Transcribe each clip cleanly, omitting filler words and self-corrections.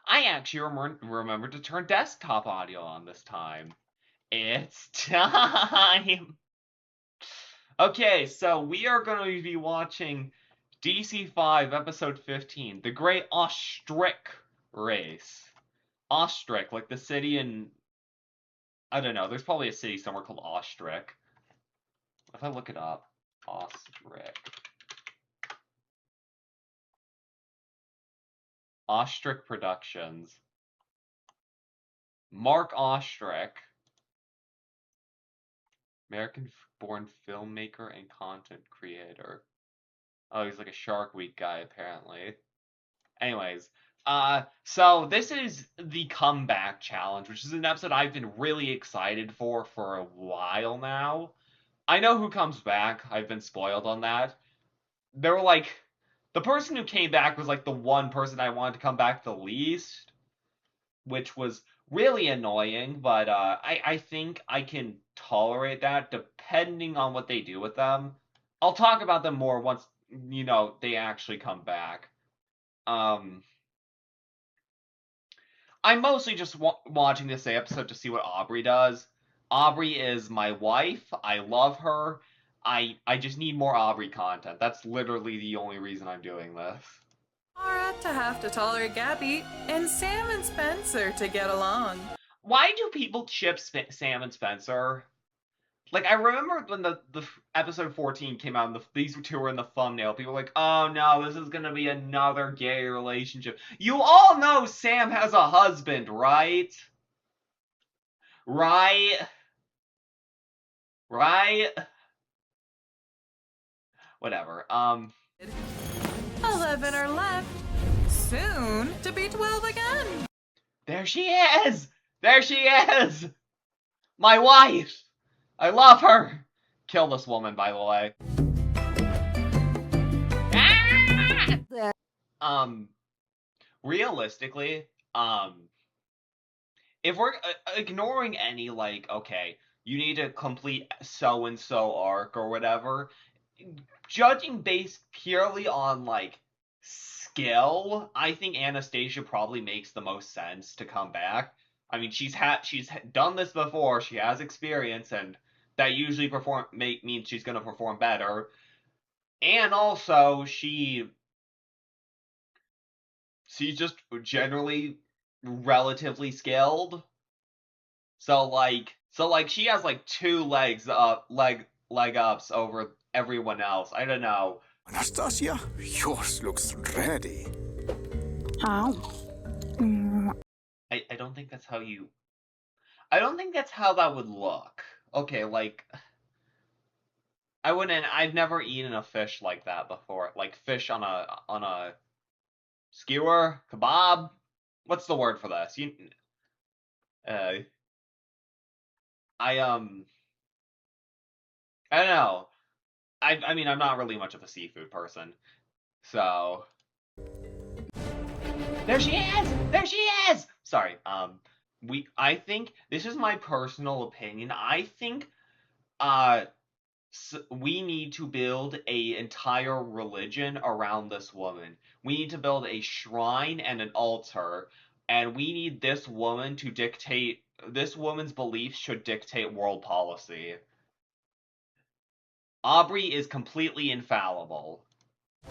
I actually remembered to turn desktop audio on this time. It's time! Okay, so we are going to be watching DC5 episode 15, The Great Ostrich Race. Ostrich, like the city in... I don't know, there's probably a city somewhere called Ostrich. If I look it up, Ostrich. Ostrich Productions. Mark Ostrich. American-born filmmaker and content creator. Oh, he's like a Shark Week guy, apparently. Anyways, so this is the comeback challenge, which is an episode I've been really excited for a while now. I know who comes back. I've been spoiled on that. They were like, the person who came back was like the one person I wanted to come back the least, which was really annoying, but I think I can tolerate that depending on what they do with them. I'll talk about them more once, they actually come back. I'm mostly just watching this episode to see what Aubrey does. Aubrey is my wife. I love her. I just need more Aubrey content. That's literally the only reason I'm doing this. Laura to have to tolerate Gabby, and Sam and Spencer to get along. Why do people ship Sam and Spencer? Like, I remember when the episode 14 came out and these two were in the thumbnail, people were like, oh no, this is gonna be another gay relationship. You all know Sam has a husband, right? Right? Right? Whatever. 11 are left. Soon to be 12 again. There she is! There she is! My wife! I love her! Kill this woman, by the way. Realistically, if we're ignoring any, like, okay, you need to complete so-and-so arc or whatever, judging based purely on, like, skill, I think Anastasia probably makes the most sense to come back. I mean, she's done this before, she has experience, and that usually means she's going to perform better. And also, she's just generally relatively skilled. So she has like two leg ups over everyone else. I don't know. Anastasia, yours looks ready. How? I don't think that's how you. I don't think that's how that would look. Okay, like I've never eaten a fish like that before. Like fish on a skewer, kebab. What's the word for this? I don't know. I mean, I'm not really much of a seafood person, so. There she is! There she is! Sorry. I think this is my personal opinion. I think, we need to build a entire religion around this woman. We need to build a shrine and an altar, and we need this woman to dictate. This woman's beliefs should dictate world policy. Aubrey is completely infallible.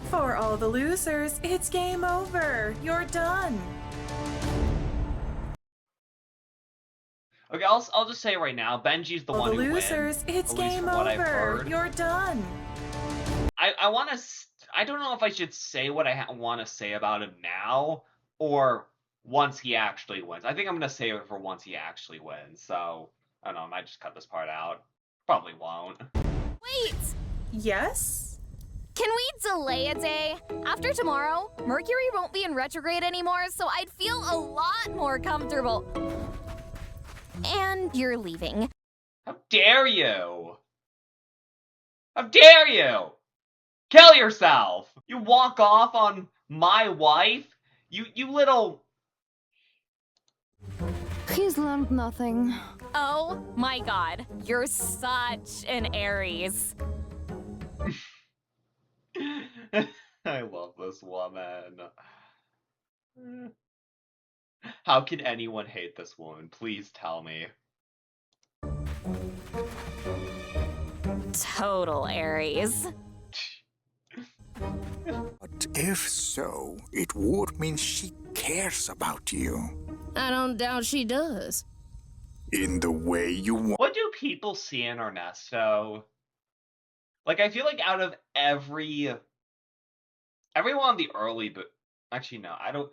For all the losers, it's game over. You're done. Okay, I'll just say right now, Benji's the one who wins. For the losers, it's game over. You're done. I don't know if I should say what I want to say about him now, or once he actually wins. I think I'm going to save it for once he actually wins, so, I don't know, I might just cut this part out. Probably won't. Wait! Yes? Can we delay a day? After tomorrow, Mercury won't be in retrograde anymore, so I'd feel a lot more comfortable. And you're leaving. How dare you? How dare you? Kill yourself! You walk off on my wife? You little... He's learned nothing. Oh my god, you're such an Aries. I love this woman. How can anyone hate this woman? Please tell me. Total Aries. But if so, it would mean she cares about you. I don't doubt she does. In the way you want. What do people see in Ernesto? Like, I feel like out of everyone in the early, but actually no, I don't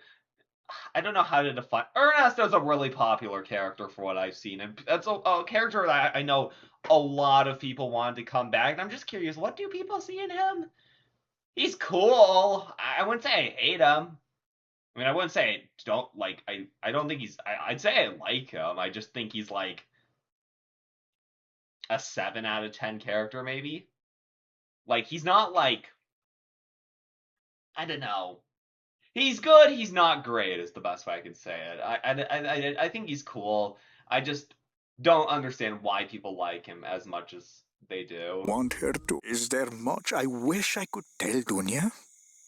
know how to define. Ernesto's a really popular character for what I've seen, and that's a character that I know a lot of people wanted to come back. And I'm just curious, what do people see in him? He's cool. I wouldn't say I hate him. I mean, I wouldn't say I don't like. I don't think he's. I'd say I like him. I just think he's like a 7 out of 10 character, maybe. Like, he's not like, I don't know. He's good. He's not great. Is the best way I can say it. I think he's cool. I just don't understand why people like him as much as they do. Want her to. Is there much I wish I could tell Dunya?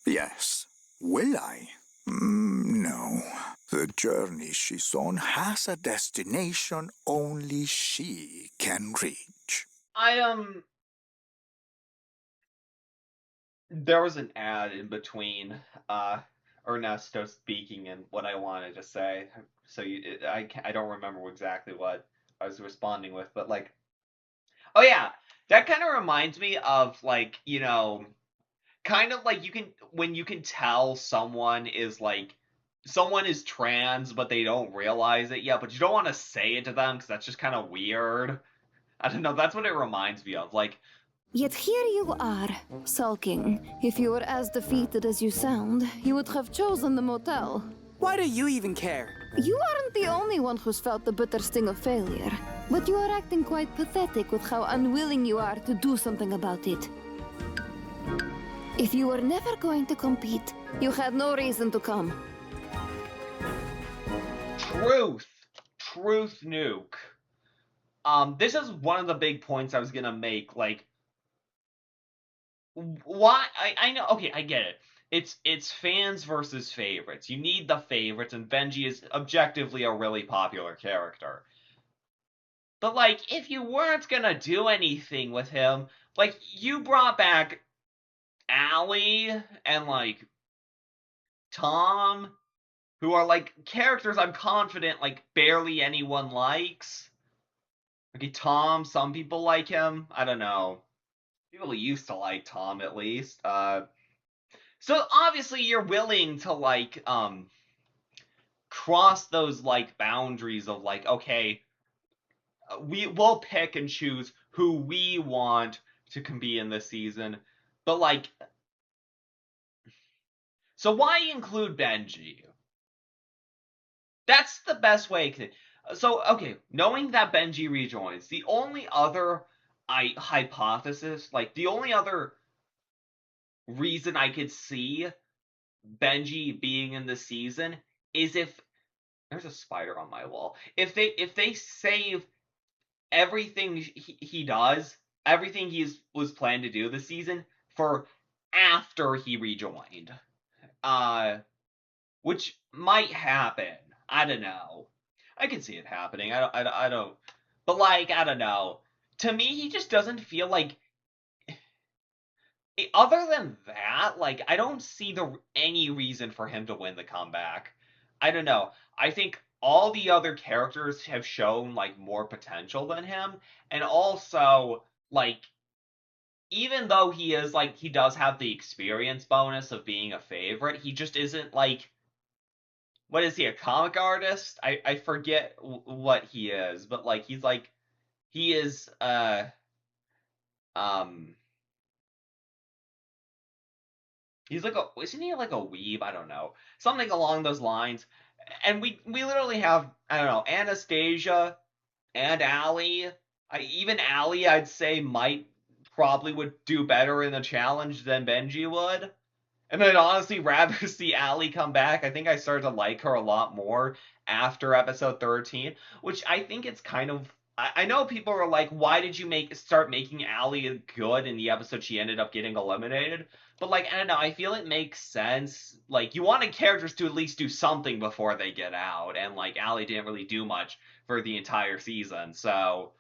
Yes. Will I? No. The journey she's on has a destination only she can reach. There was an ad in between Ernesto speaking and what I wanted to say, so I don't remember exactly what I was responding with, but like, oh yeah, that kind of reminds me of like, you know, kind of like when you can tell someone is trans but they don't realize it yet, but you don't want to say it to them because that's just kind of weird. I don't know, that's what it reminds me of. Like, Yet here you are, sulking. If you were as defeated as you sound, you would have chosen the motel. Why do you even care? You aren't the only one who's felt the bitter sting of failure, but you are acting quite pathetic with how unwilling you are to do something about it. If you were never going to compete, you had no reason to come. Truth nuke. This is one of the big points I was gonna make. Like, why? I know. Okay, I get it. It's fans versus favorites. You need the favorites, and Benji is objectively a really popular character. But like, if you weren't gonna do anything with him, like, you brought back Allie and like Tom, who are like characters I'm confident like barely anyone likes. Okay, Tom, some people like him. I don't know. People used to like Tom, at least. So obviously you're willing to like cross those like boundaries of like, okay, we'll pick and choose who we want to compete in this season, but like, so why include Benji? That's the best way to. So okay, knowing that Benji rejoins, the only other hypothesis, like the only other reason I could see Benji being in the season is if there's a spider on my wall. If they save everything he does, everything was planned to do this season for after he rejoined, which might happen. I don't know. I can see it happening. I don't. But like, I don't know. To me, he just doesn't feel like. Other than that, like, I don't see any reason for him to win the comeback. I don't know. I think all the other characters have shown like more potential than him, and also like, even though he does have the experience bonus of being a favorite, he just isn't like. What is he, a comic artist? I forget what he is, but like he is he's like isn't he like a weeb? I don't know. Something along those lines. And we literally have, I don't know, Anastasia and Allie. Even Allie, I'd say, probably would do better in the challenge than Benji would. And I'd honestly rather see Allie come back. I think I started to like her a lot more after episode 13, which I think it's kind of. I know people are like, why did you start making Allie good in the episode she ended up getting eliminated? But, like, I don't know, I feel it makes sense. Like, you wanted characters to at least do something before they get out, and, like, Allie didn't really do much for the entire season, so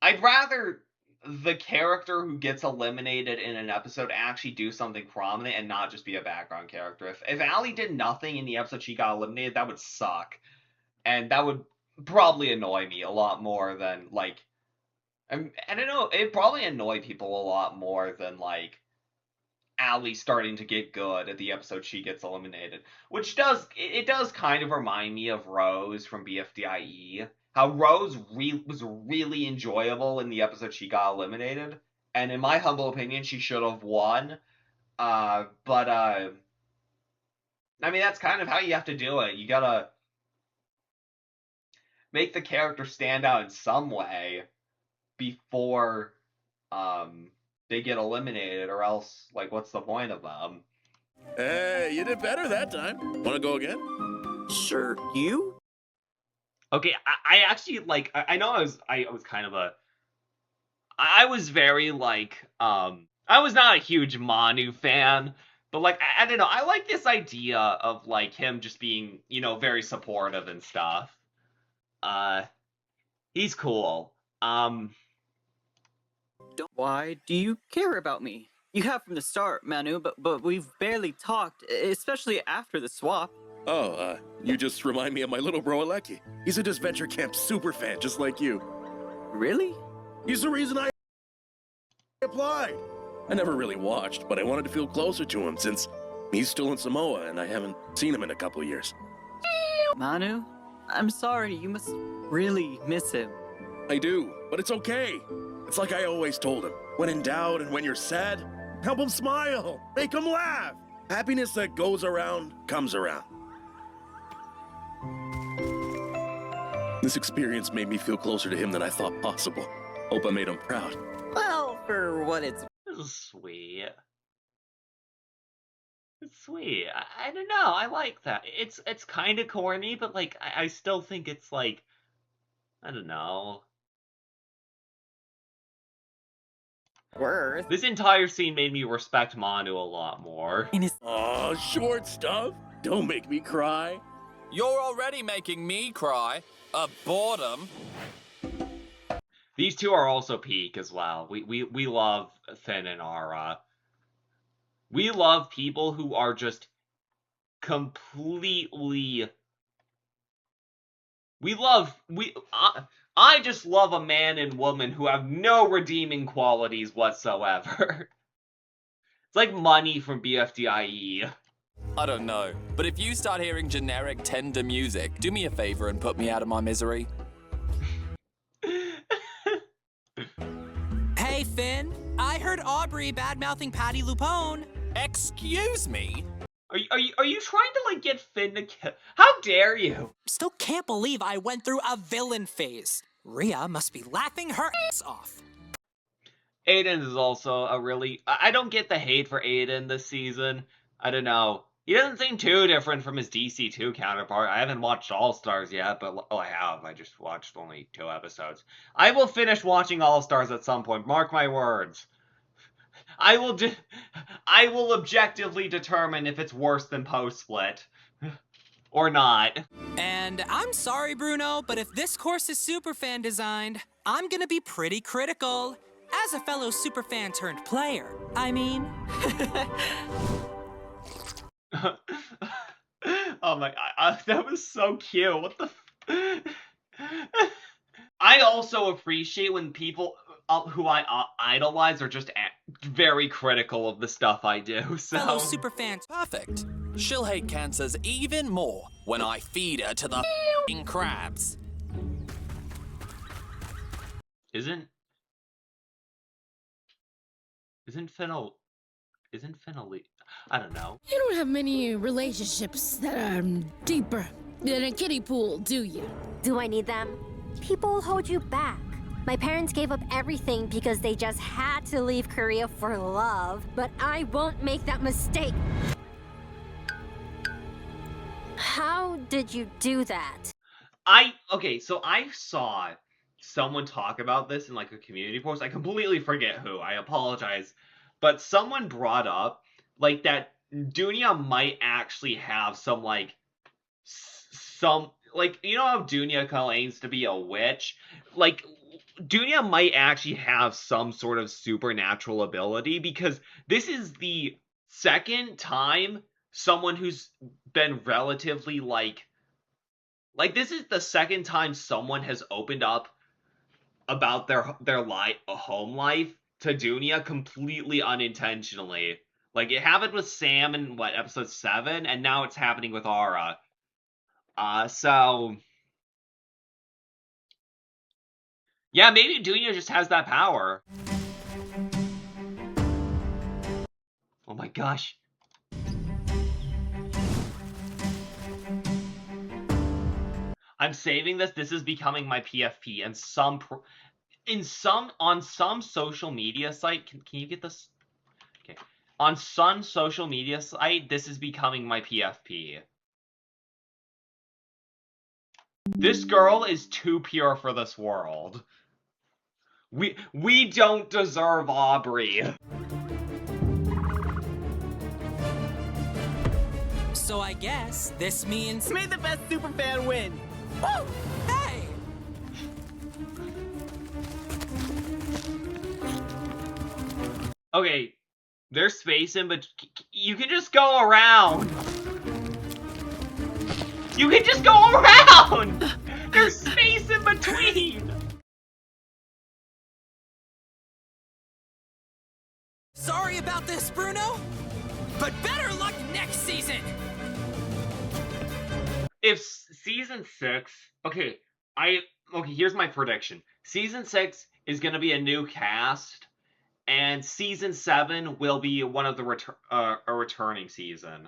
I'd rather the character who gets eliminated in an episode actually do something prominent and not just be a background character. If Allie did nothing in the episode she got eliminated, that would suck. And that would probably annoy me a lot more than, like... I don't know, it'd probably annoy people a lot more than, like, Allie starting to get good at the episode she gets eliminated. Which does kind of remind me of Rose from BFDIE. How Rose was really enjoyable in the episode she got eliminated, and in my humble opinion, she should have won. I mean, that's kind of how you have to do it. You gotta make the character stand out in some way before they get eliminated, or else, like, what's the point of them? Hey, you did better that time. Wanna go again? Sure, you? Okay, I actually, like, I know I was kind of I was very, like, I was not a huge Manu fan, but, like, I don't know, I like this idea of, like, him just being, you know, very supportive and stuff. He's cool. Why do you care about me? You have from the start, Manu, but we've barely talked, especially after the swap. Oh, you just remind me of my little bro Aleki. He's a Disventure Camp super fan, just like you. Really? He's the reason I applied. I never really watched, but I wanted to feel closer to him since he's still in Samoa and I haven't seen him in a couple of years. Manu, I'm sorry, you must really miss him. I do, but it's okay. It's like I always told him. When in doubt and when you're sad, help him smile, make him laugh. Happiness that goes around comes around. This experience made me feel closer to him than I thought possible. Hope I made him proud. Well, for what it's... This is sweet. It's sweet. I don't know, I like that. It's kind of corny, but, like, I still think it's, like, I don't know. worth. This entire scene made me respect Manu a lot more. Aw, short stuff. Don't make me cry. You're already making me cry. Boredom. These two are also peak as well. We love Finn and Ara. We love people who are just completely... I just love a man and woman who have no redeeming qualities whatsoever. It's like Money from BFDIE. I don't know, but if you start hearing generic tender music, do me a favor and put me out of my misery. Hey, Finn. I heard Aubrey bad-mouthing Patty Lupone. Excuse me? Are you trying to, like, get Finn to kill? How dare you? Still can't believe I went through a villain phase. Rhea must be laughing her ass off. Aiden is also a really... I don't get the hate for Aiden this season. I don't know. He doesn't seem too different from his DC2 counterpart. I haven't watched All Stars yet, but... Oh, I have. I just watched only 2 episodes. I will finish watching All Stars at some point. Mark my words. I will objectively determine if it's worse than Post-Split. Or not. And I'm sorry, Bruno, but if this course is superfan designed, I'm gonna be pretty critical. As a fellow superfan turned player, I mean... Oh my god, that was so cute. What the I also appreciate when people who I idolize are just very critical of the stuff I do, so... Fellow superfans. Perfect. She'll hate cancers even more when I feed her to the f***ing crabs. Isn't Fennel... I don't know. You don't have many relationships that are deeper than a kiddie pool, do you? Do I need them? People hold you back. My parents gave up everything because they just had to leave Korea for love, but I won't make that mistake. How did you do that? Okay, so I saw someone talk about this in, like, a community post. I completely forget who. I apologize. But someone brought up like that Dunya might actually have some like some like you know how Dunya claims to be a witch, like Dunya might actually have some sort of supernatural ability because this is the second time someone who's been relatively like this is the second time someone has opened up about their life, home life to Dunya completely unintentionally. Like it happened with Sam in what episode 7, and now it's happening with Aura. So yeah, maybe Dunya just has that power. Oh my gosh. I'm saving this. This is becoming my PFP, and on some social media site. Can you get this? Okay. On some social media site, this is becoming my PFP. This girl is too pure for this world. We don't deserve Aubrey. So I guess this means... May the best superfan win! Woo! Hey! Okay, there's space in, but you can just go around. You can just go around! There's space in between! Sorry about this, Bruno, but better luck next season! If season 6, okay, here's my prediction. Season 6 is gonna be a new cast, and season 7 will be one of the a returning season.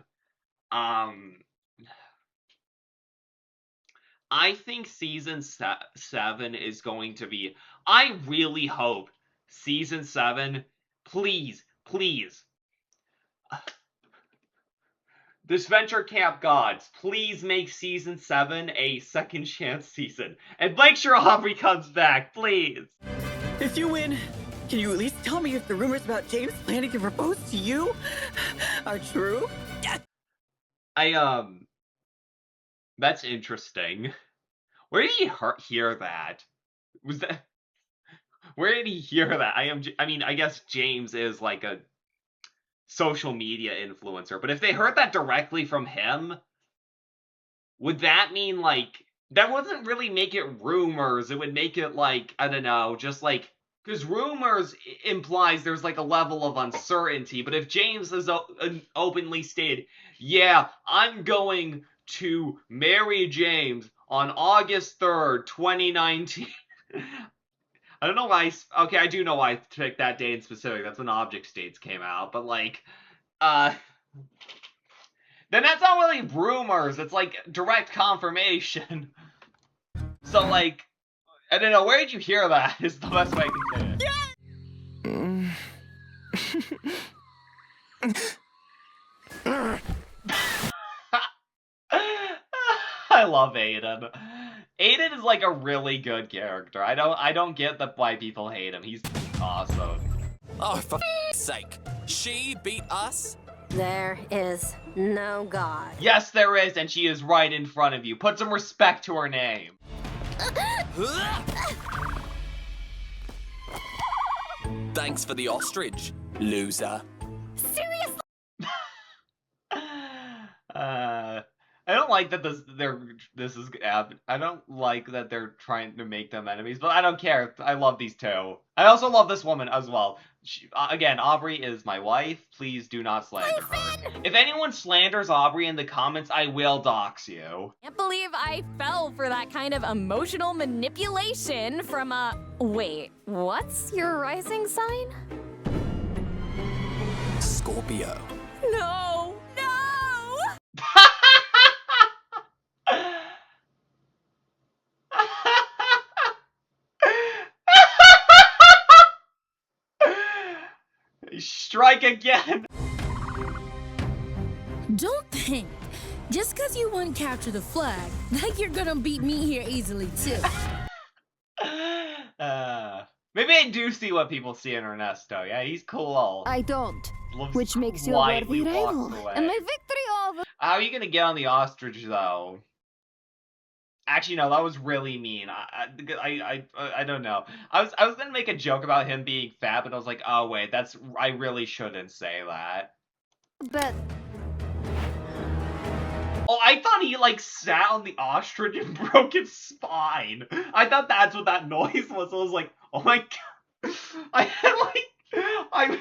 I think season 7 is going to be. I really hope season 7. Please. This Venture Camp Gods, please make season 7 a second chance season. And make sure Aubrey comes back, please. If you win, can you at least tell me if the rumors about James planning to propose to you are true? That's interesting. Where did he hear that? Was that... Where did he hear that? I mean, I guess James is like a social media influencer, but if they heard that directly from him, would that mean like that wouldn't really make it rumors? It would make it like, I don't know, just like, because rumors implies there's like a level of uncertainty, but if James has openly stated, yeah, I'm going to marry James on August 3rd, 2019. I don't know why. Okay, I do know why I picked that day in specific. That's when Object States came out. But like, then that's not really rumors. It's like direct confirmation. So like, I don't know. Where did you hear that? Is the best way I can say it. I love Aiden. Aiden is like a really good character. I don't get why people hate him. He's awesome. Oh, for sake. She beat us? There is no God. Yes, there is, and she is right in front of you. Put some respect to her name. Thanks for the ostrich, loser. Seriously? I don't like that I don't like that they're trying to make them enemies, but I don't care. I love these two. I also love this woman as well. Again, Aubrey is my wife. Please do not slander her. If anyone slanders Aubrey in the comments, I will dox you. Can't believe I fell for that kind of emotional manipulation from wait, what's your rising sign? Scorpio. No! Strike again! Don't think, just because you won Capture the Flag, like you're gonna beat me here easily, too. Maybe I do see what people see in Ernesto. Yeah, he's cool. I don't. which makes you a quietly worthy rival. walks away. And my victory all the... How are you gonna get on the ostrich though? Actually, no, that was really mean. I don't know. I was gonna make a joke about him being fat, but I was like, oh wait, I really shouldn't say that. But Oh, I thought he like sat on the ostrich and broke its spine. I thought that's what that noise was. I was like, oh my god. I had like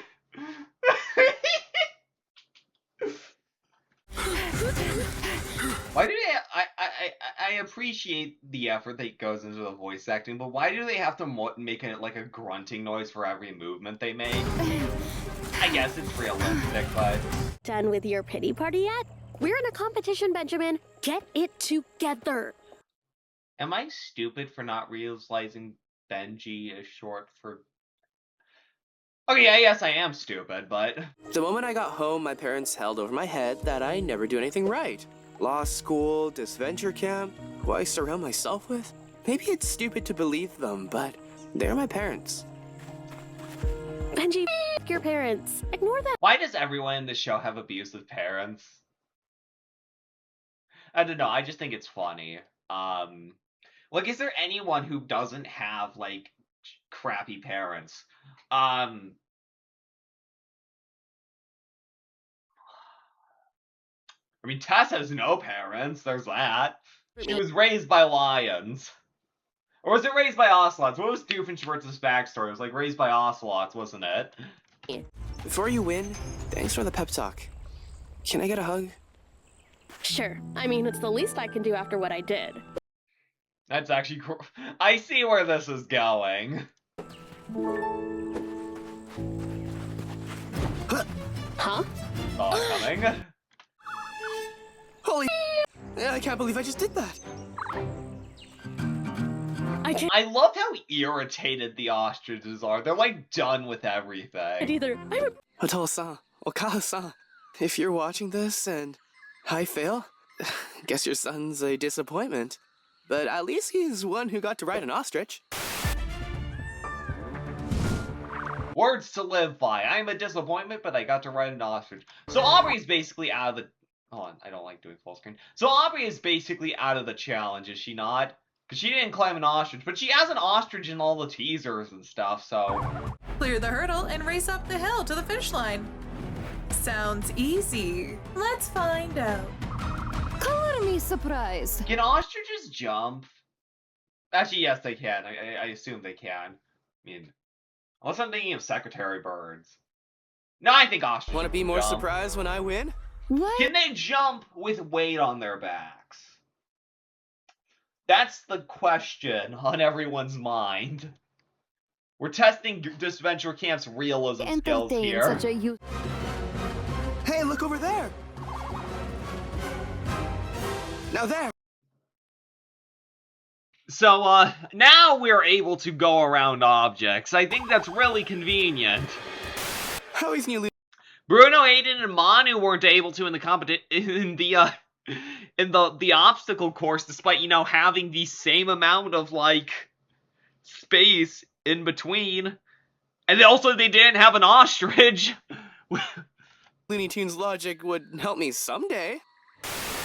Why do they? I appreciate the effort that goes into the voice acting, but why do they have to make it like a grunting noise for every movement they make? I guess it's realistic, but Done with your pity party yet? We're in a competition, Benjamin. Get it together. am I stupid for not realizing Benji is short for? Okay, yeah, yes, I am stupid, but The moment I got home, my parents held over my head that I never do anything right. Law school, this venture camp, who I surround myself with. Maybe it's stupid to believe them, but they're my parents. Benji, your parents. Ignore them. why does everyone in this show have abusive parents? I don't know. I just think it's funny. Like, is there anyone who doesn't have like crappy parents? I mean, Tess has no parents. There's that. She was raised by lions. Or was it raised by ocelots? What was Doofenshmirtz's backstory? It was like raised by ocelots, wasn't it? Before you win, thanks for the pep talk. Can I get a hug? Sure. I mean, it's the least I can do after what I did. That's actually cool. I see where this is going. Huh? Oh, coming. Holy I can't believe I just did that. I love how irritated the ostriches are. They're like done with everything. Either Otoa-san, Okaha-san, if you're watching this and I fail, guess your son's a disappointment. But at least he's one who got to ride an ostrich. Words to live by. I'm a disappointment, but I got to ride an ostrich. So Aubrey's basically out of the... Hold on, I don't like doing full screen. So Aubrey is basically out of the challenge, is she not? Because she didn't climb an ostrich, but she has an ostrich in all the teasers and stuff, so... Clear the hurdle and race up the hill to the finish line. Sounds easy. Let's find out. Color me surprised. Can ostriches jump? Actually, yes, they can. I assume they can. I mean, unless I'm thinking of secretary birds. No, I think ostriches Want to be more jump. surprised when I win? What? Can they jump with weight on their backs? That's the question on everyone's mind. We're testing this venture camp's realism skills Entertain here. such a youth. Hey, look over there! Now there! So, now we're able to go around objects. I think that's really convenient. How is new? Bruno, Aiden, and Manu weren't able to in the the obstacle course, despite, you know, having the same amount of, like, space in between. And also, they didn't have an ostrich. Looney Tunes logic would help me someday.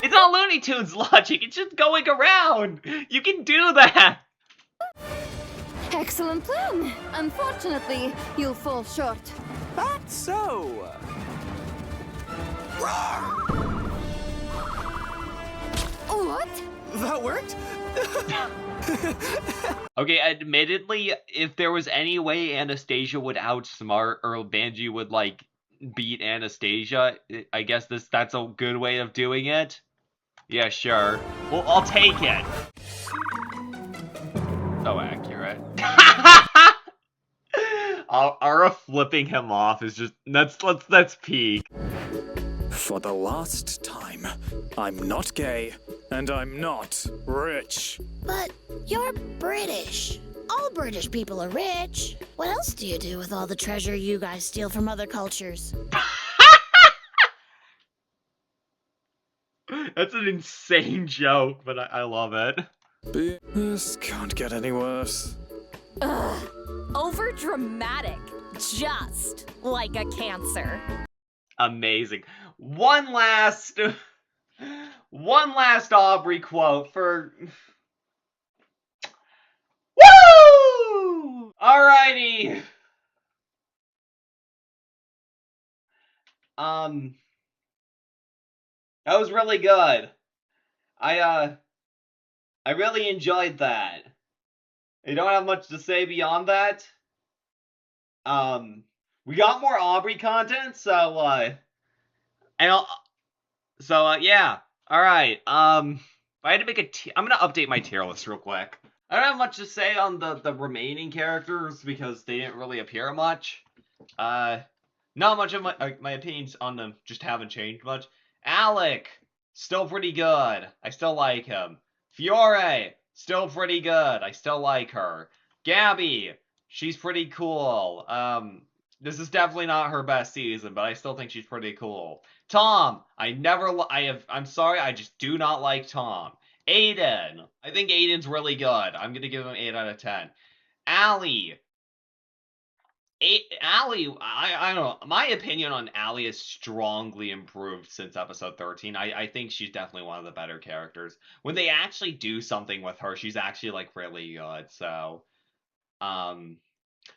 It's not Looney Tunes logic, it's just going around. You can do that. Excellent plan. Unfortunately, you'll fall short. That's so. What? That worked? Okay, admittedly, if there was any way Anastasia would outsmart or Benji would, like, beat Anastasia, I guess that's a good way of doing it. Yeah, sure. Well, I'll take it. So accurate. Ara flipping him off is just that's peak. For the last time, I'm not gay, and I'm not rich. But you're British. All British people are rich. What else do you do with all the treasure you guys steal from other cultures? That's an insane joke, but I love it. This can't get any worse. Ugh. Over dramatic. Just like a cancer. amazing. One last Aubrey quote for... Woo! Alrighty. That was really good. I really enjoyed that. I don't have much to say beyond that. We got more Aubrey content, so, yeah. Alright, if I had to make I'm gonna update my tier list real quick. I don't have much to say on the remaining characters because they didn't really appear much. Not much of my opinions on them just haven't changed much. Alec, still pretty good. I still like him. Fiore, still pretty good. I still like her. Gabby, she's pretty cool. This is definitely not her best season, but I still think she's pretty cool. Tom, I'm sorry, I just do not like Tom. Aiden, I think Aiden's really good. I'm gonna give him 8 out of 10. Allie, I don't know. My opinion on Allie is strongly improved since episode 13. I think she's definitely one of the better characters. When they actually do something with her, she's actually, like, really good. So,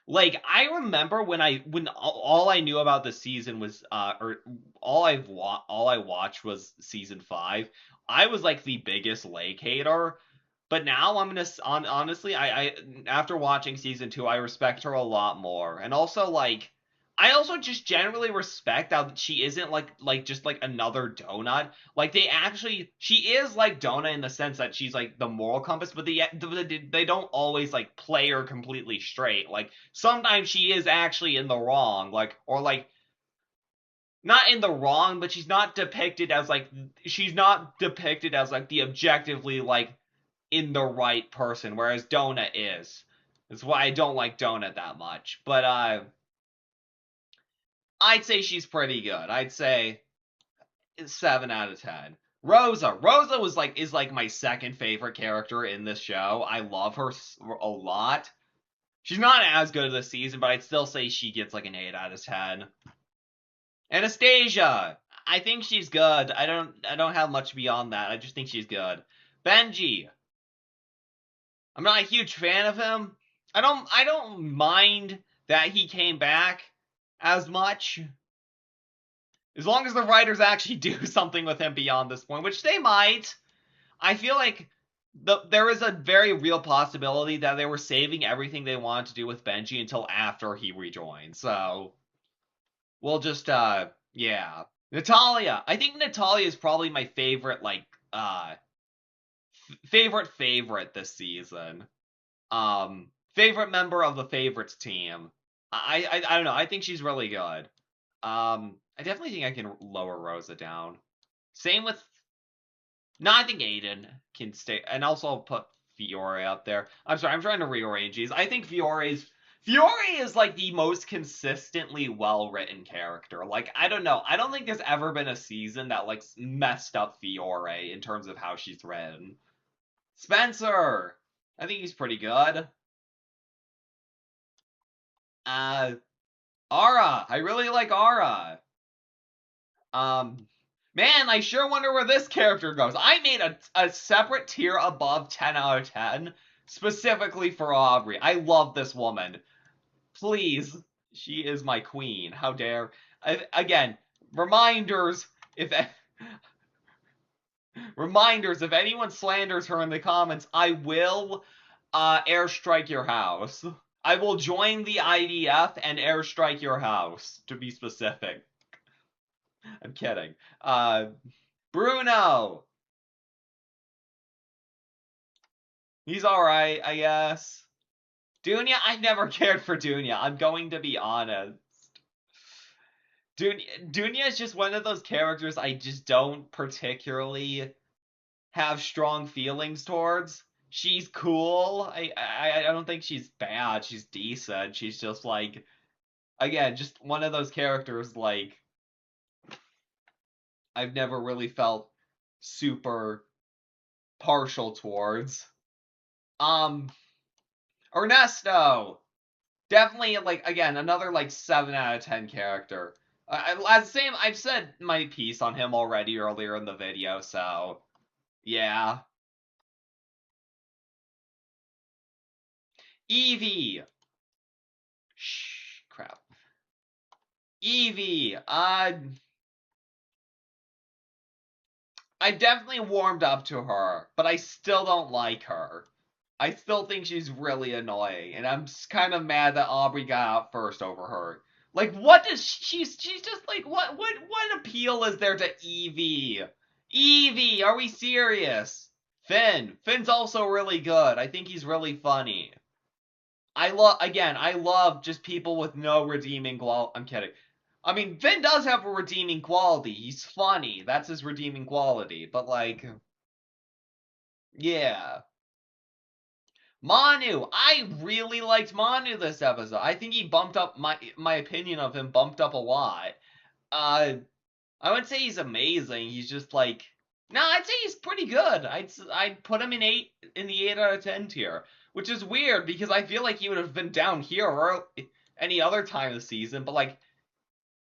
like, I remember when all I knew about the season was, or all I watched was season 5. I was, like, the biggest Lake hater. But now I'm gonna honestly, I after watching season 2, I respect her a lot more, and also like, I also just generally respect how she isn't like just like another donut. Like she is like Donut in the sense that she's like the moral compass, but they don't always like play her completely straight. Like sometimes she is actually in the wrong, like or like. Not in the wrong, but she's not depicted as like the objectively like in the right person, whereas Donut is. That's why I don't like Donut that much. But I'd say she's pretty good. I'd say 7 out of 10. Rosa is like my second favorite character in this show. I love her a lot. She's not as good this season, but I'd still say she gets like an 8 out of 10. Anastasia, I think she's good. I don't have much beyond that. I just think she's good. Benji, I'm not a huge fan of him. I don't mind that he came back as much. As long as the writers actually do something with him beyond this point, which they might. I feel like there is a very real possibility that they were saving everything they wanted to do with Benji until after he rejoined. So, we'll just, yeah. Natalia. I think Natalia is probably my favorite, like, favorite this season. Favorite member of the favorites team. I don't know. I think she's really good. I definitely think I can lower Rosa down. Same with... No, I think Aiden can stay... And also I'll put Fiore up there. I'm sorry, I'm trying to rearrange these. I think Fiore is, like, the most consistently well-written character. Like, I don't know. I don't think there's ever been a season that, like, messed up Fiore in terms of how she's written. Spencer! I think he's pretty good. Ara! I really like Ara. Man, I sure wonder where this character goes. I made a separate tier above 10 out of 10, specifically for Aubrey. I love this woman. Please. She is my queen. How dare. Again, reminders, if anyone slanders her in the comments, I will airstrike your house. I will join the IDF and airstrike your house, to be specific. I'm kidding. Bruno! He's alright, I guess. Dunya? I never cared for Dunya. I'm going to be honest. Dunya is just one of those characters I just don't particularly have strong feelings towards. She's cool. I don't think she's bad. She's decent. She's just like, again, just one of those characters like I've never really felt super partial towards. Ernesto! Definitely, like, again, another, like, 7 out of 10 character. I've said my piece on him already earlier in the video, so yeah. Evie. Shh, crap. Evie. I definitely warmed up to her, but I still don't like her. I still think she's really annoying, and I'm kind of mad that Aubrey got out first over her. Like, what does she's just like what appeal is there to Evie? Evie, are we serious? Finn's also really good. I think he's really funny. I love just people with no redeeming quality. I'm kidding. I mean, Finn does have a redeeming quality. He's funny. That's his redeeming quality. But, like, yeah. Manu! I really liked Manu this episode. I think he bumped up, my opinion of him bumped up a lot. I wouldn't say he's amazing. He's just, like, no, I'd say he's pretty good. I'd put him in the 8 out of 10 tier. Which is weird, because I feel like he would have been down here or any other time of the season, but, like,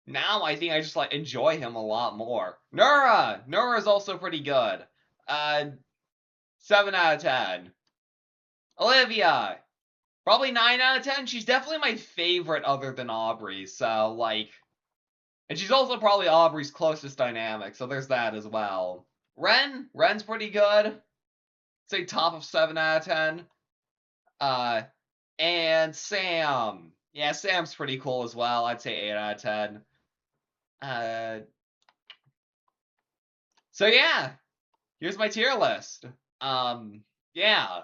now I think I just like enjoy him a lot more. Nura's also pretty good. 7 out of 10. Olivia, probably 9 out of 10. She's definitely my favorite other than Aubrey, so like, and she's also probably Aubrey's closest dynamic, so there's that as well. Ren's pretty good. Say top of 7 out of 10. And Sam. Yeah, Sam's pretty cool as well. I'd say 8 out of 10. So yeah, here's my tier list. Yeah.